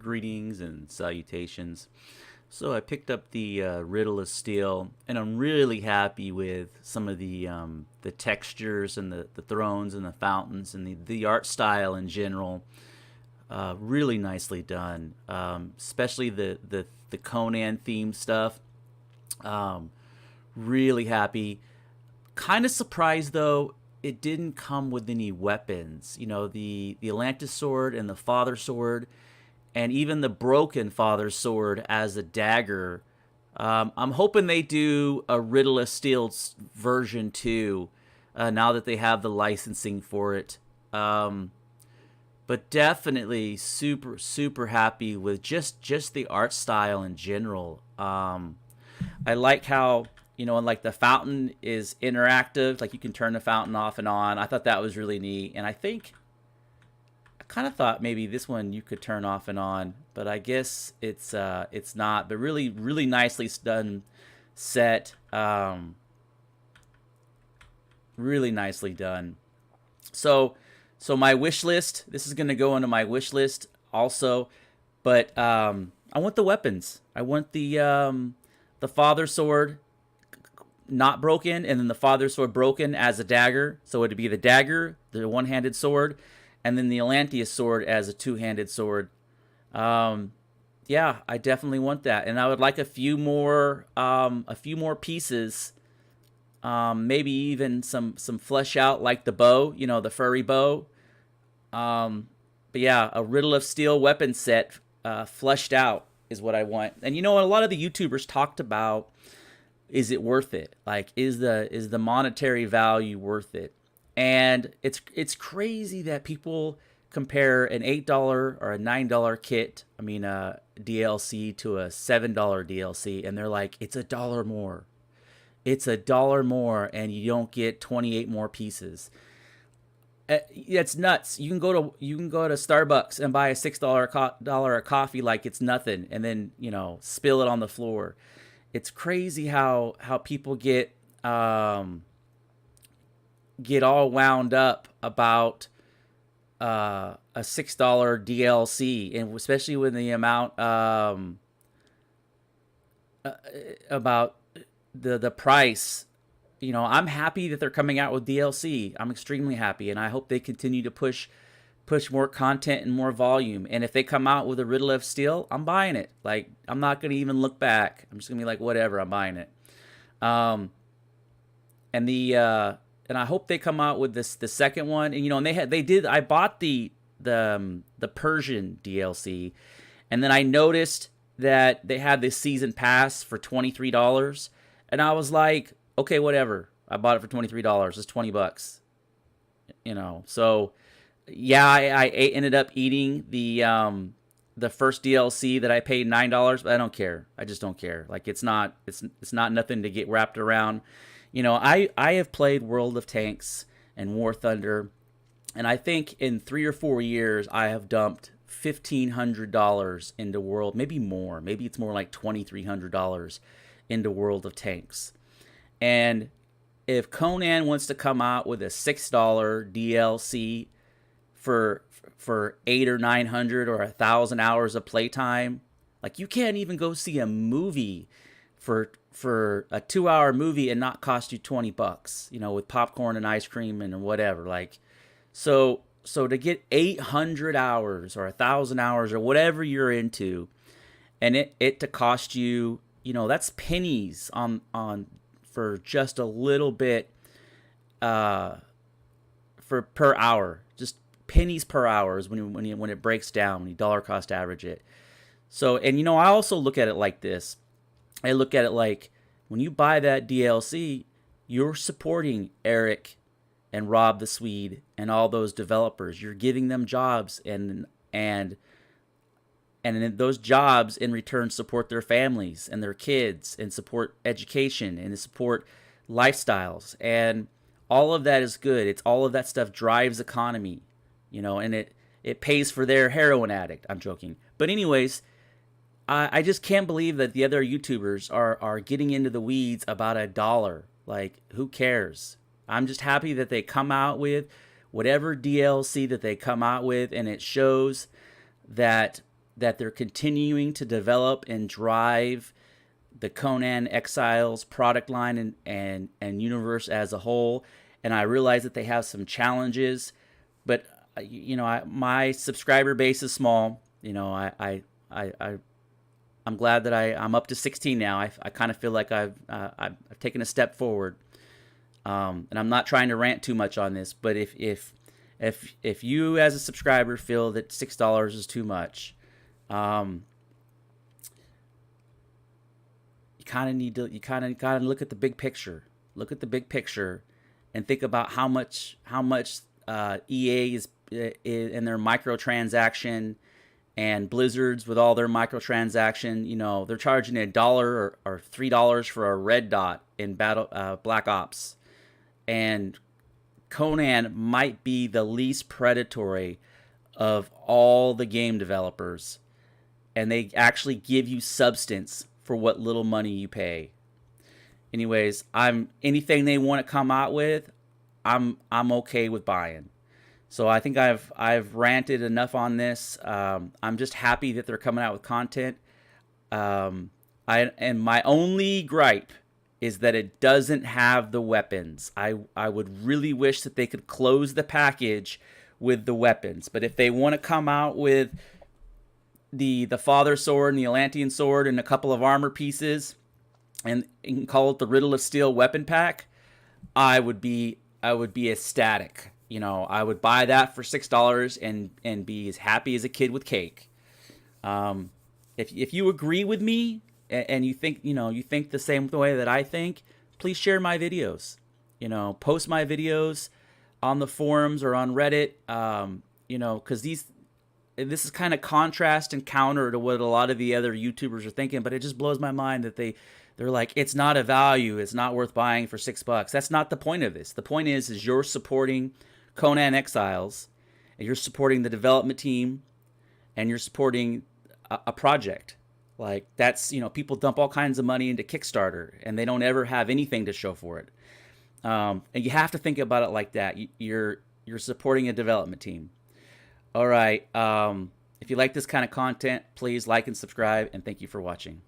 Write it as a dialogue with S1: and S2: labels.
S1: Greetings and salutations. So I picked up the Riddle of Steel, and I'm really happy with some of the textures and the thrones and the fountains and the art style in general. Really nicely done, especially the Conan theme stuff. Um, really happy. Kind of surprised though it didn't come with any weapons. You know, the Atlantis sword and the Father sword, and even the broken Father sword as a dagger. I'm hoping they do a Riddle of Steel version 2 now that they have the licensing for it. But definitely super happy with just the art style in general. I like how, and like the fountain is interactive, like you can turn the fountain off and on. I thought that was really neat, and I kind of thought maybe this one you could turn off and on, but I guess it's not. But really nicely done set, really nicely done. So my wish list. This is gonna go into my wish list also, but I want the weapons. I want the Father sword not broken, and then the Father sword broken as a dagger. So it'd be the dagger, the one-handed sword, and then the Atlanteus sword as a two-handed sword. Yeah, I definitely want that, and I would like a few more pieces. Maybe even some flesh out like the bow, the furry bow. But yeah, a Riddle of Steel weapon set, fleshed out is what I want. And a lot of the YouTubers talked about, is it worth it? Like, is the monetary value worth it? And it's crazy that people compare an $8 or a $9 kit, DLC, to a $7 DLC, and they're like, it's $1 more. It's $1 more, and you don't get 28 more pieces. It's nuts. You can go to Starbucks and buy a $6 coffee like it's nothing, and then spill it on the floor. It's crazy how people get all wound up about a $6 DLC, and especially when the amount about the price. I'm happy that they're coming out with DLC. I'm extremely happy, and I hope they continue to push more content and more volume. And if they come out with a Riddle of Steel, I'm buying it. Like, I'm not gonna even look back. I'm just gonna be like, whatever, I'm buying it. Um, and I hope they come out with the second one. And they did. I bought the Persian DLC, and then I noticed that they had this season pass for $23, and I was like, okay, whatever. I bought it for $23. It's $20. So yeah, I ended up eating the first DLC that I paid $9, but I don't care. I just don't care. Like, it's not nothing to get wrapped around. I have played World of Tanks and War Thunder, and I think in 3 or 4 years I have dumped $1,500 into World, maybe more. Maybe it's more like $2,300 into World of Tanks. And if Conan wants to come out with a $6 DLC for 800 or 900 or 1,000 hours of playtime, like, you can't even go see a movie for a 2-hour movie and not cost you $20, with popcorn and ice cream and whatever. Like, so to get 800 hours or 1,000 hours or whatever you're into, and it to cost you, that's pennies on for just a little bit, for per hour, just pennies per hour is when it breaks down, when you dollar cost average it. So, and I also look at it like this. I look at it like, when you buy that DLC, you're supporting Eric and Rob the Swede and all those developers. You're giving them jobs, and those jobs in return support their families and their kids, and support education, and support lifestyles, and all of that is good. It's all of that stuff drives economy, and it pays for their heroin addict. I'm joking, but anyways, I just can't believe that the other YouTubers are getting into the weeds about $1. Like, who cares? I'm just happy that they come out with whatever DLC that they come out with, and it shows that that they're continuing to develop and drive the Conan Exiles product line and universe as a whole. And I realize that they have some challenges, but my subscriber base is small. I'm glad that I'm up to 16 now. I kind of feel like I've taken a step forward. And I'm not trying to rant too much on this, but if you as a subscriber feel that $6 is too much, you kind of gotta look at the big picture. Look at the big picture, and think about how much EA is in their microtransaction, and Blizzard's with all their microtransaction. They're charging $1 or $3 for a red dot in Black Ops, and Conan might be the least predatory of all the game developers, and they actually give you substance for what little money you pay. Anyways, anything they want to come out with, I'm okay with buying. So I think I've ranted enough on this. I'm just happy that they're coming out with content. And my only gripe is that it doesn't have the weapons. I would really wish that they could close the package with the weapons. But if they want to come out with the Father Sword and the Atlantean Sword and a couple of armor pieces and call it the Riddle of Steel weapon pack, I would be ecstatic. I would buy that for $6 and be as happy as a kid with cake. If you agree with me and you think the same way that I think, please share my videos. Post my videos on the forums or on Reddit. Because this is kind of contrast and counter to what a lot of the other YouTubers are thinking, but it just blows my mind that they're like, it's not a value, it's not worth buying for $6. That's not the point of this. The point is you're supporting Conan Exiles, and you're supporting the development team, and you're supporting a project. Like, that's, people dump all kinds of money into Kickstarter, and they don't ever have anything to show for it. And you have to think about it like that. You're supporting a development team. All right. If you like this kind of content, please like and subscribe, and thank you for watching.